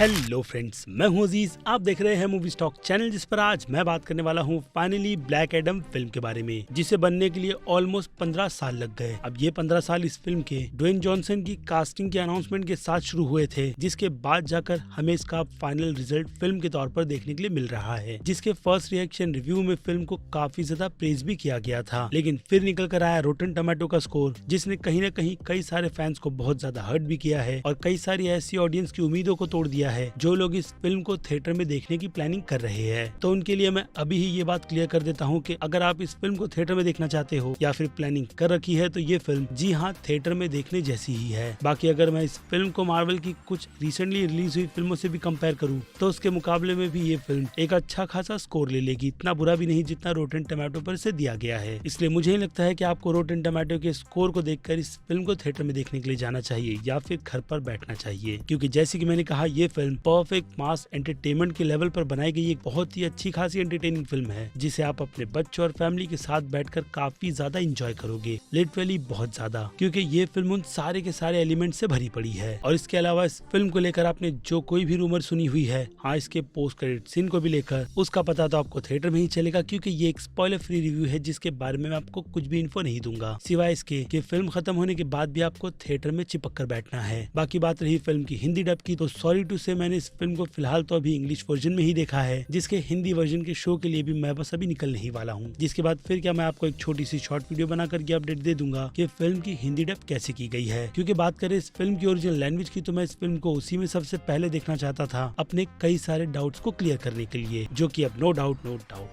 Hello friends, मैं हूं अजीज। आप देख रहे हैं मूवी स्टॉक चैनल, जिस पर आज मैं बात करने वाला हूं फाइनली ब्लैक एडम फिल्म के बारे में, जिसे बनने के लिए ऑलमोस्ट 15 साल लग गए। अब ये 15 साल इस फिल्म के ड्वेन जॉनसन की कास्टिंग के अनाउंसमेंट के साथ शुरू हुए थे, जिसके बाद जाकर हमें इसका फाइनल रिजल्ट फिल्म के तौर पर देखने के लिए मिल रहा है, जिसके फर्स्ट रिएक्शन रिव्यू में फिल्म को काफी ज्यादा प्रेज भी किया गया था। लेकिन फिर निकल कर आया रोटन टोमेटो का स्कोर, जिसने कहीं न कहीं कई सारे फैंस को बहुत ज्यादा हर्ट भी किया है और कई सारी ऐसी ऑडियंस की उम्मीदों को तोड़ दिया है जो लोग इस फिल्म को थिएटर में देखने की प्लानिंग कर रहे हैं। तो उनके लिए मैं अभी ही ये बात क्लियर कर देता हूँ कि अगर आप इस फिल्म को थिएटर में देखना चाहते हो या फिर प्लानिंग कर रखी है, तो ये फिल्म जी हाँ थिएटर में देखने जैसी ही है। बाकी अगर मैं इस फिल्म को मार्वल की कुछ रिसेंटली रिलीज हुई फिल्मों से भी कंपेयर करूँ तो उसके मुकाबले में भी ये फिल्म एक अच्छा खासा स्कोर ले लेगी। इतना बुरा भी नहीं जितना रोटन टोमेटो पर इसे दिया गया है। इसलिए मुझे ही लगता है कि आपको रोटन टोमेटो के स्कोर को देखकर इस फिल्म को थिएटर में देखने के लिए जाना चाहिए या फिर घर पर बैठना चाहिए, क्योंकि जैसे कि मैंने कहा, ये फिल्म परफेक्ट मास एंटरटेनमेंट के लेवल पर बनाई गई एक बहुत ही अच्छी खासी एंटरटेनिंग फिल्म है, जिसे आप अपने बच्चों और फैमिली के साथ बैठकर काफी ज्यादा एंजॉय करोगे, लिटरली बहुत ज्यादा, क्योंकि ये फिल्म उन सारे के सारे एलिमेंट से भरी पड़ी है। और इसके अलावा इस फिल्म को लेकर आपने जो कोई भी रूमर सुनी हुई है, हाँ इसके पोस्ट क्रेडिट सीन को भी लेकर, उसका पता तो आपको थिएटर में ही चलेगा, क्योंकि ये एक स्पॉइलर फ्री रिव्यू है जिसके बारे में मैं आपको कुछ भी इन्फो नहीं दूंगा, सिवाय इसके कि फिल्म खत्म होने के बाद भी आपको थिएटर में चिपक कर बैठना है। बाकी बात रही फिल्म की हिंदी डब की, तो सॉरी टू से मैंने इस फिल्म को फिलहाल तो अभी इंग्लिश वर्जन में ही देखा है, जिसके हिंदी वर्जन के शो के लिए भी मैं बस अभी निकलने ही वाला हूँ, जिसके बाद फिर क्या मैं आपको एक छोटी सी शॉर्ट वीडियो बनाकर के अपडेट दे दूंगा कि फिल्म की हिंदी डब कैसे की गई है। क्योंकि बात करें इस फिल्म की ओरिजिनल लैंग्वेज की, तो मैं इस फिल्म को उसी में सबसे पहले देखना चाहता था, अपने कई सारे डाउट्स को क्लियर करने के लिए, जो कि अब नो डाउट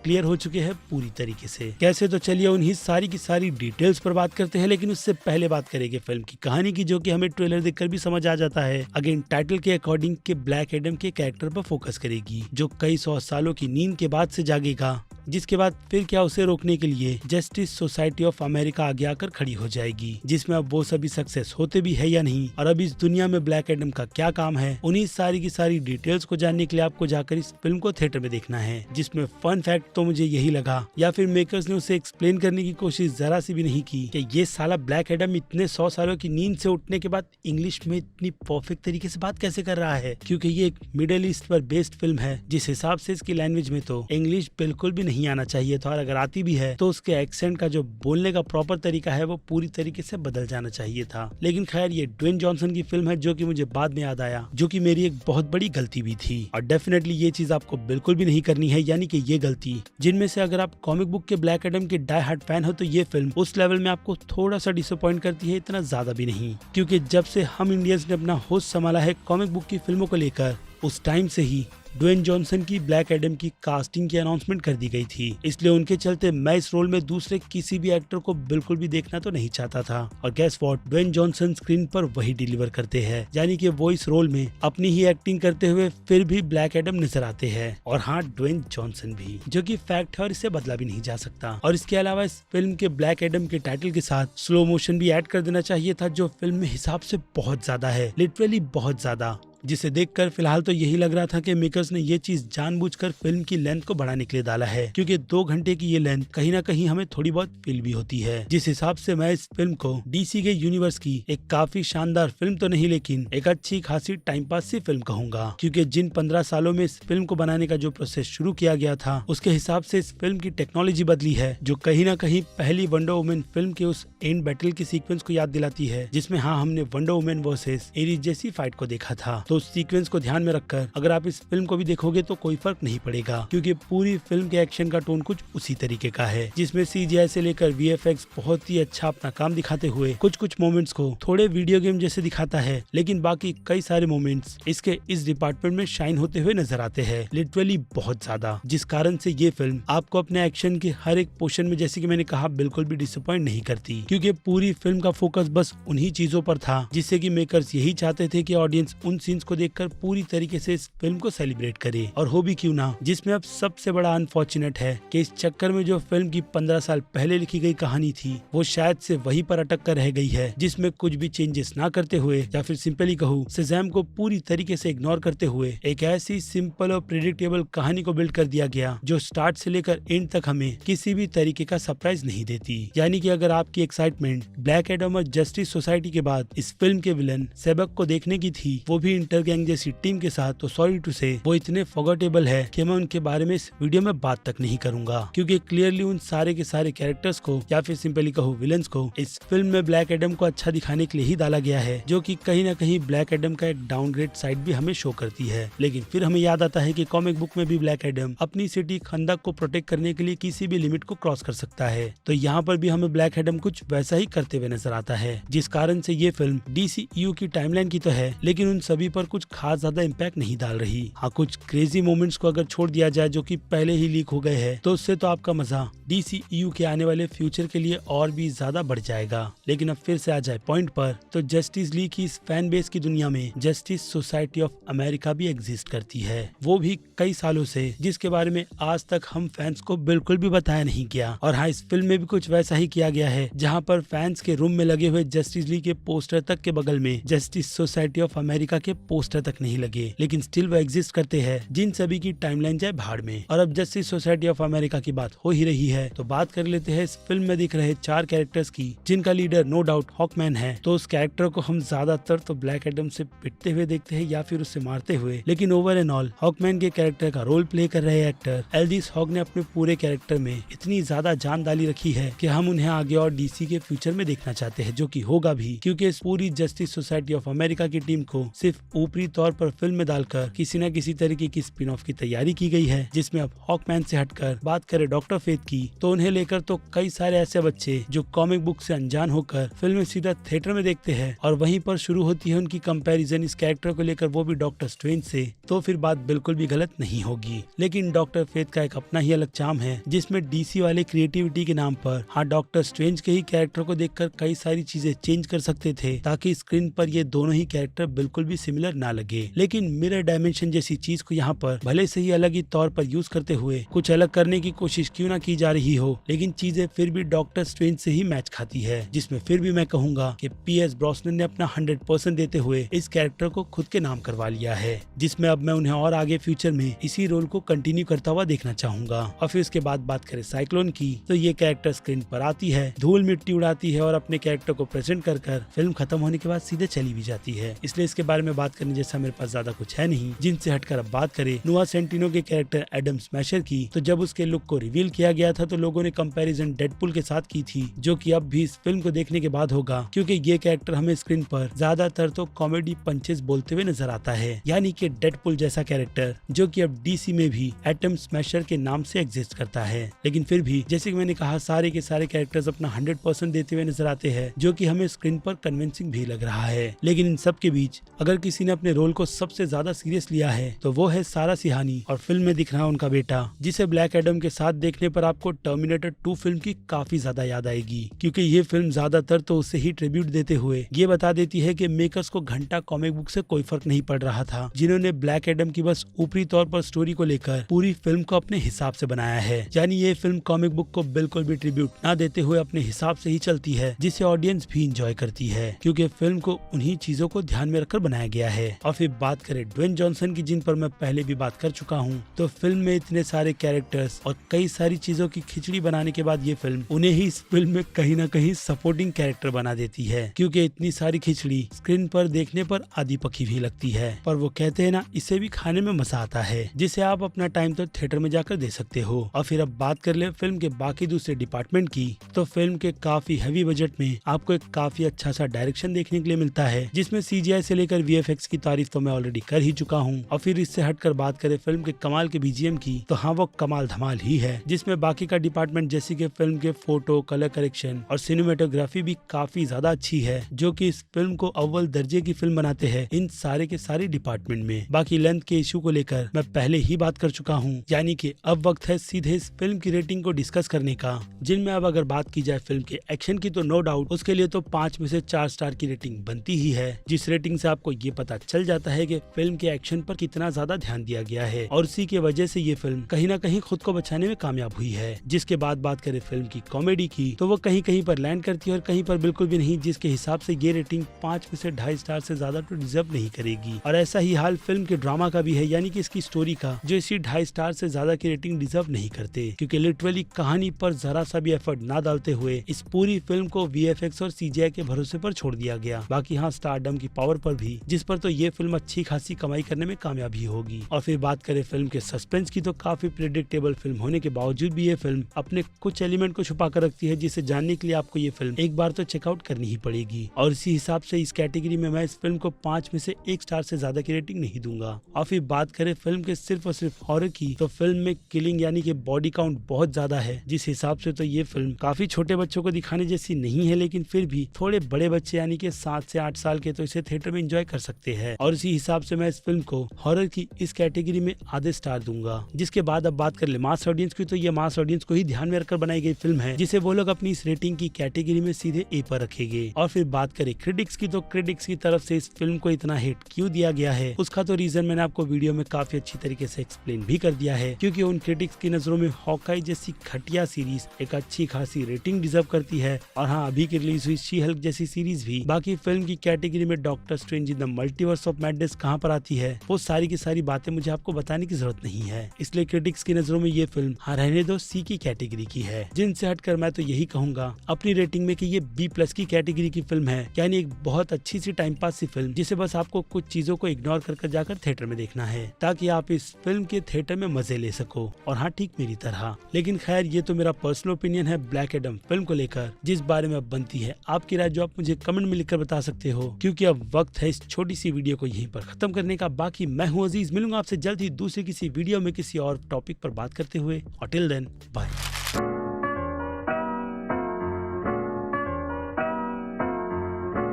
क्लियर हो चुके हैं पूरी तरीके से। कैसे, तो चलिए उन्हीं सारी की सारी डिटेल्स पर बात करते हैं, लेकिन उससे पहले बात करेंगे फिल्म की कहानी की, जो कि हमें ट्रेलर देखकर भी समझ आ जाता है। अगेन टाइटल के अकॉर्डिंग के ब्लैक एडम के कैरेक्टर पर फोकस करेगी, जो कई 100 सालों की नींद के बाद से जागेगा, जिसके बाद फिर क्या उसे रोकने के लिए जस्टिस सोसाइटी ऑफ अमेरिका आगे आकर खड़ी हो जाएगी, जिसमें अब वो सभी सक्सेस होते भी है या नहीं, और अब इस दुनिया में ब्लैक एडम का क्या काम है, उन्हीं सारी की सारी डिटेल्स को जानने के लिए आपको जाकर इस फिल्म को थिएटर में देखना है। जिसमें फन फैक्ट तो मुझे यही लगा, या फिर मेकर्स ने उसे एक्सप्लेन करने की कोशिश जरा सी भी नहीं की कि ये साला ब्लैक एडम इतने 100 सालों की नींद से उठने के बाद इंग्लिश में इतनी परफेक्ट तरीके से बात कैसे कर रहा है, क्योंकि ये एक मिडिल ईस्ट पर बेस्ड फिल्म है, जिस हिसाब से इसकी लैंग्वेज में तो इंग्लिश बिल्कुल भी नहीं आना चाहिए था, और अगर आती भी है तो उसके एक्सेंट का जो बोलने का प्रॉपर तरीका है वो पूरी तरीके से बदल जाना चाहिए था। लेकिन खैर, ये ड्वेन जॉनसन की फिल्म है, जो कि मुझे बाद में याद आया, जो कि मेरी एक बहुत बड़ी गलती भी थी, और डेफिनेटली ये चीज आपको बिल्कुल भी नहीं करनी है, यानी कि ये गलती, जिनमें से अगर आप कॉमिक बुक के ब्लैक एडम के डाई हार्ड फैन हो तो ये फिल्म उस लेवल में आपको थोड़ा सा डिसअपॉइंट करती है, इतना ज्यादा भी नहीं, क्योंकि जब से हम इंडियंस ने अपना होश संभाला है कॉमिक बुक की फिल्मों को लेकर, उस टाइम से ही ड्वेन जॉनसन की ब्लैक एडम की कास्टिंग की अनाउंसमेंट कर दी गई थी। इसलिए उनके चलते मैं इस रोल में दूसरे किसी भी एक्टर को बिल्कुल भी देखना तो नहीं चाहता था, और guess what, Dwayne Johnson screen पर वही डिलीवर करते हैं, यानी कि वो इस रोल में अपनी ही एक्टिंग करते हुए फिर भी ब्लैक एडम नजर आते हैं, और हाँ ड्वेन जॉनसन भी, जो कि फैक्ट है और इसे बदला भी नहीं जा सकता। और इसके अलावा इस फिल्म के ब्लैक एडम के टाइटल के साथ स्लो मोशन भी ऐड कर देना चाहिए था, जो फिल्म में हिसाब से बहुत ज्यादा है, लिटरली बहुत ज्यादा, जिसे देखकर फिलहाल तो यही लग रहा था कि मेकर्स ने ये चीज जानबूझकर फिल्म की लेंथ को बढ़ाने के लिए डाला है, क्योंकि 2 घंटे की ये लेंथ कहीं ना कहीं हमें थोड़ी बहुत फील भी होती है। जिस हिसाब से मैं इस फिल्म को डीसी के यूनिवर्स की एक काफी शानदार फिल्म तो नहीं, लेकिन एक अच्छी खासी टाइम पास सी फिल्म कहूंगा, क्योंकि जिन 15 सालों में इस फिल्म को बनाने का जो प्रोसेस शुरू किया गया था, उसके हिसाब से इस फिल्म की टेक्नोलॉजी बदली है, जो कहीं ना कहीं पहली वंडर वुमन फिल्म के उस एंड बैटल की सीक्वेंस को याद दिलाती है, जिसमें हाँ हमने वंडर वुमन वर्सेस एरिस जैसी फाइट को देखा था। तो उस सीक्वेंस को ध्यान में रखकर अगर आप इस फिल्म को भी देखोगे तो कोई फर्क नहीं पड़ेगा, क्योंकि पूरी फिल्म के एक्शन का टोन कुछ उसी तरीके का है, जिसमें सीजीआई से लेकर वीएफएक्स बहुत ही अच्छा अपना काम दिखाते हुए कुछ मोमेंट्स को थोड़े वीडियो गेम जैसे दिखाता है, लेकिन बाकी कई सारे मोमेंट्स इसके इस डिपार्टमेंट में शाइन होते हुए नजर आते हैं, लिटरली बहुत ज्यादा, जिस कारण से ये फिल्म आपको अपने एक्शन के हर एक पोर्शन में, जैसे कि मैंने कहा, बिल्कुल भी डिसअपॉइंट नहीं करती, क्योंकि पूरी फिल्म का फोकस बस उन्हीं चीजों पर था, जिससे कि मेकर्स यही चाहते थे कि ऑडियंस उन सीन्स को देखकर पूरी तरीके से इस फिल्म को सेलिब्रेट करे, और हो भी क्यों ना। जिसमें अब सबसे बड़ा अनफॉर्चुनेट है कि इस चक्कर में जो फिल्म की 15 साल पहले लिखी गई कहानी थी, वो शायद से वहीं पर अटक कर रह गई है, जिसमें कुछ भी चेंजेस ना करते हुए, या फिर सिंपली कहूँ शज़ैम को पूरी तरीके से इग्नोर करते हुए, एक ऐसी सिंपल और प्रेडिक्टेबल कहानी को बिल्ड कर दिया गया, जो स्टार्ट से लेकर एंड तक हमें किसी भी तरीके का सरप्राइज नहीं देती। यानी कि अगर आपकी एक्साइटमेंट ब्लैक एडम और जस्टिस सोसाइटी के बाद इस फिल्म के विलन सेबक को देखने की थी, वो भी हंटर गैंग जैसी टीम के साथ, तो सॉरी टू से वो इतने फॉरगेटेबल है कि मैं उनके बारे में इस वीडियो में बात तक नहीं करूंगा, क्योंकि क्लियरली उन सारे के सारे कैरेक्टर्स को या फिर सिंपली कहो विलन्स को इस फिल्म में ब्लैक एडम को अच्छा दिखाने के लिए ही डाला गया है, जो कि कहीं ना कहीं ब्लैक एडम का एक डाउनग्रेड साइड भी हमें शो करती है। लेकिन फिर हमें याद आता है कि कॉमिक बुक में भी ब्लैक एडम अपनी सिटी खंदक को प्रोटेक्ट करने के लिए किसी भी लिमिट को क्रॉस कर सकता है, तो यहाँ पर भी हमें ब्लैक एडम कुछ वैसा ही करते हुए नजर आता है, जिस कारण से ये फिल्म DCEU की टाइमलाइन की तो है, लेकिन उन सभी पर कुछ खास ज्यादा इम्पैक्ट नहीं डाल रही। हाँ, कुछ क्रेजी मोमेंट्स को अगर छोड़ दिया जाए जो कि पहले ही लीक हो गए हैं, तो उससे तो आपका मजा DCEU के आने वाले फ्यूचर के लिए और भी ज्यादा बढ़ जाएगा। लेकिन अब फिर से आ जाए पॉइंट पर, तो जस्टिस लीग की इस फैन बेस की दुनिया में जस्टिस सोसाइटी ऑफ अमेरिका भी एग्जिस्ट करती है, वो भी कई सालों से, जिसके बारे में आज तक हम फैंस को बिल्कुल भी बताया नहीं गया। और हाँ, इस फिल्म में भी कुछ वैसा ही किया गया है, जहाँ पर फैंस के रूम में लगे हुए जस्टिस लीग के पोस्टर तक के बगल में जस्टिस सोसाइटी ऑफ अमेरिका के पोस्टर तक नहीं लगे, लेकिन स्टिल वो एग्जिस्ट करते हैं, जिन सभी की टाइमलाइन जाए भाड़ में। और अब जस्टिस सोसाइटी ऑफ अमेरिका की बात हो ही रही है, तो बात कर लेते हैं इस फिल्म में दिख रहे 4 कैरेक्टर्स की, जिनका लीडर नो डाउट हॉकमैन है। तो उस कैरेक्टर को हम ज्यादातर तो ब्लैक एडम से पिटते हुए देखते हैं या फिर उससे मारते हुए, लेकिन ओवर एंड ऑल हॉकमैन के कैरेक्टर का रोल प्ले कर रहे एक्टर एल्डिस हॉग ने अपने पूरे कैरेक्टर में इतनी ज्यादा जान डाली रखी है कि हम उन्हें आगे और DC के फ्यूचर में देखना चाहते हैं, जो कि होगा भी, क्योंकि इस पूरी जस्टिस सोसाइटी ऑफ अमेरिका की टीम को सिर्फ ऊपरी तौर पर फिल्म में डालकर किसी न किसी तरीके की स्पिन ऑफ की तैयारी की गई है, जिसमें अब हॉकमैन से हटकर बात करें डॉक्टर फेथ की, तो उन्हें लेकर तो कई सारे ऐसे बच्चे जो कॉमिक बुक से अनजान होकर फिल्म सीधा थिएटर में देखते हैं, और वहीं पर शुरू होती है उनकी कंपैरिजन इस कैरेक्टर को लेकर, वो भी डॉक्टर स्ट्रेंज से, तो फिर बात बिल्कुल भी गलत नहीं होगी। लेकिन डॉक्टर फेथ का एक अपना ही अलग चार्म है, जिसमें DC वाले क्रिएटिविटी के नाम पर हाँ डॉक्टर स्ट्रेंज के ही कैरेक्टर को देखकर कई सारी चीजें चेंज कर सकते थे, ताकि स्क्रीन पर ये दोनों ही कैरेक्टर बिल्कुल भी सिमिलर ना लगे। लेकिन मिरर डायमेंशन जैसी चीज को यहाँ पर भले से ही अलग ही तौर पर यूज करते हुए कुछ अलग करने की कोशिश क्यों ना की जा रही हो, लेकिन चीजें फिर भी डॉक्टर स्ट्रेंज से ही मैच खाती है, जिसमें फिर भी मैं कहूंगा कि PS ब्रॉसनन ने अपना 100% देते हुए इस कैरेक्टर को खुद के नाम करवा लिया है, जिसमें अब मैं उन्हें और आगे फ्यूचर में इसी रोल को कंटिन्यू करता हुआ देखना चाहूंगा। और फिर उसके बाद बात करें साइक्लोन की, तो ये कैरेक्टर स्क्रीन पर आती है, धूल मिट्टी उड़ाती है और अपने कैरेक्टर को प्रेजेंट कर फिल्म खत्म होने के बाद सीधे चली भी जाती है। इसलिए इसके बारे में बात करने जैसा मेरे पास ज्यादा कुछ है नहीं। जिनसे हटकर अब बात करें नोआ सेंटिनो के कैरेक्टर एडम स्मैशर की, तो जब उसके लुक को रिवील किया गया था तो लोगों ने कंपैरिजन डेडपुल के साथ की थी, जो कि अब भी इस फिल्म को देखने के बाद होगा, क्योंकि ये कैरेक्टर हमें स्क्रीन पर ज्यादातर तो कॉमेडी पंचेस बोलते हुए नजर आता है, यानी कि डेडपुल जैसा कैरेक्टर, जो कि अब DC में भी एटम स्मैशर के नाम से एग्जिस्ट करता है। लेकिन फिर भी जैसे कि मैंने कहा, सारे के सारे कैरेक्टर्स अपना 100% देते हुए नजर आते हैं, जो कि हमें स्क्रीन पर कन्विंसिंग भी लग रहा है। लेकिन इन सब के बीच अगर किसी ने अपने रोल को सबसे ज्यादा सीरियस लिया है, तो वो है सारा सिहानी, और फिल्म में दिख रहा है उनका बेटा, जिसे ब्लैक एडम के साथ देखने पर आपको टर्मिनेटर 2 फिल्म की काफी ज्यादा याद आएगी, क्योंकि ये फिल्म ज्यादातर तो उसे ही ट्रिब्यूट देते हुए ये बता देती है कि मेकर्स को घंटा कॉमिक बुक से कोई फर्क नहीं पड़ रहा था, जिन्होंने ब्लैक एडम की बस ऊपरी तौर पर स्टोरी को लेकर पूरी फिल्म को अपने हिसाब से बनाया है। यानी ये फिल्म कॉमिक बुक को बिल्कुल भी ट्रिब्यूट ना देते हुए अपने हिसाब से ही चलती है, जिसे ऑडियंस भी इंजॉय करती है, क्योंकि फिल्म को उन्हीं चीजों को ध्यान में रखकर बनाया गया है। और फिर बात करें ड्वेन जॉनसन की, जिन पर मैं पहले भी बात कर चुका हूँ, तो फिल्म में इतने सारे कैरेक्टर्स और कई सारी चीजों की खिचड़ी बनाने के बाद ये फिल्म उन्हें ही इस फिल्म में कहीं ना कहीं सपोर्टिंग कैरेक्टर बना देती है, क्योंकि इतनी सारी खिचड़ी स्क्रीन पर देखने पर आधी पकी भी लगती है, पर वो कहते हैं ना, इसे भी खाने में मजा आता है, जिसे आप अपना टाइम तो थिएटर में जाकर दे सकते हो। और फिर अब बात कर ले फिल्म के बाकी दूसरे डिपार्टमेंट की, तो फिल्म के काफी हैवी बजट में आपको एक काफी अच्छा सा डायरेक्शन देखने के लिए मिलता है, जिसमें CGI से लेकर VFX की तारीफ तो मैं ऑलरेडी कर ही चुका हूँ। और फिर इससे हटकर बात करें फिल्म के कमाल के BGM की, तो हाँ, वो कमाल धमाल ही है, जिसमें बाकी का डिपार्टमेंट जैसे कि फिल्म के फोटो, कलर करेक्शन और सिनेमेटोग्राफी भी काफी ज्यादा अच्छी है, जो कि इस फिल्म को अव्वल दर्जे की फिल्म बनाते हैं इन सारे के सारे डिपार्टमेंट में। बाकी लेंथ के इशू को लेकर मैं पहले ही बात कर चुका हूँ, यानी कि अब वक्त है सीधे इस फिल्म की रेटिंग को डिस्कस करने का, जिनमें अब अगर बात की जाए फिल्म के एक्शन की, तो नो डाउट उसके लिए तो 5 में से 4 स्टार की रेटिंग बनती ही है, जिस रेटिंग से आपको ये पता चल जाता है कि फिल्म के एक्शन पर कितना ज्यादा ध्यान दिया गया है, और उसी की वजह से ये फिल्म कहीं ना कहीं खुद को बचाने में कामयाब हुई है। जिसके बाद बात करें फिल्म की कॉमेडी की, तो वो कहीं कहीं पर लैंड करती है और कहीं पर बिल्कुल भी नहीं, जिसके हिसाब से ये रेटिंग 5 में से 2.5 स्टार से ज्यादा तो डिजर्व नहीं करेगी। और ऐसा ही हाल फिल्म के ड्रामा का भी है, यानी कि इसकी स्टोरी का, जो इसी 2.5 स्टार से ज्यादा की रेटिंग डिजर्व नहीं करते, क्योंकि लिटरली कहानी पर जरा सा भी एफर्ट ना डालते हुए इस पूरी फिल्म को VFX और CGI के भरोसे पर छोड़ दिया गया। बाकी हाँ, स्टारडम की पावर पर भी, जिस पर पर तो ये फिल्म अच्छी खासी कमाई करने में कामयाब ही होगी। और फिर बात करें फिल्म के सस्पेंस की, तो काफी प्रेडिक्टेबल फिल्म होने के बावजूद भी ये फिल्म अपने कुछ एलिमेंट को छुपा कर रखती है, जिसे जानने के लिए आपको ये फिल्म एक बार तो चेकआउट करनी ही पड़ेगी। और इसी हिसाब से इस कैटेगरी में मैं इस फिल्म को 5 में से 1 स्टार से ज्यादा की रेटिंग नहीं दूंगा। और फिर बात करें फिल्म के सिर्फ और सिर्फ हॉरर की, तो फिल्म में किलिंग यानी कि बॉडी काउंट बहुत ज्यादा है, जिस हिसाब से तो ये फिल्म काफी छोटे बच्चों को दिखाने जैसी नहीं है, लेकिन फिर भी थोड़े बड़े बच्चे यानी कि 7 से 8 साल के तो इसे थिएटर में एंजॉय कर सकते हैं। और इसी हिसाब से मैं इस फिल्म को हॉरर की इस कैटेगरी में आधे स्टार दूंगा। जिसके बाद अब बात कर ले मास ऑडियंस की, तो ये मास ऑडियंस को ही ध्यान में रखकर बनाई गई फिल्म है, जिसे वो लोग अपनी इस रेटिंग की कैटेगरी में सीधे ए पर रखेंगे। और फिर बात करें क्रिटिक्स की, तो क्रिटिक्स की तरफ से इस फिल्म को इतना हिट क्यों दिया गया है, उसका तो रीजन मैंने आपको वीडियो में काफी अच्छी तरीके से एक्सप्लेन भी कर दिया है। क्योंकि उन क्रिटिक्स की नजरों में हॉकाई जैसी घटिया सीरीज एक अच्छी खासी रेटिंग डिजर्व करती है। और हाँ, अभी की रिलीज हुई शी हल्क जैसी सीरीज भी। बाकी फिल्म की कैटेगरी में doctor strange in the multiverse of madness कहाँ पर आती है, वो सारी की सारी बातें मुझे आपको बताने की जरूरत नहीं है। इसलिए क्रिटिक्स की नजरों में ये फिल्म हाँ रहने दो सी की कैटेगरी की है। जिनसे हटकर मैं तो यही कहूंगा अपनी रेटिंग में कि ये B+ की कैटेगरी की फिल्म है, यानी एक बहुत अच्छी सी टाइम पास सी फिल्म, जिसे बस आपको कुछ चीजों को इग्नोर कर जाकर थिएटर में देखना है, ताकि आप इस फिल्म के थिएटर में मजे ले सको। और हाँ, ठीक मेरी तरह। लेकिन खैर, ये तो मेरा पर्सनल ओपिनियन है ब्लैक एडम फिल्म को लेकर, जिस बारे में अब बनती है आपकी राय, जो आप मुझे कमेंट में लिखकर बता सकते हो। क्योंकि अब वक्त है इस छोटी सी वीडियो को यहीं पर खत्म करने का। बाकी मैं हूँ अजीज, मिलूंगा आपसे जल्द ही दूसरी किसी वीडियो में किसी और टॉपिक पर बात करते हुए। और टिल देन बाय।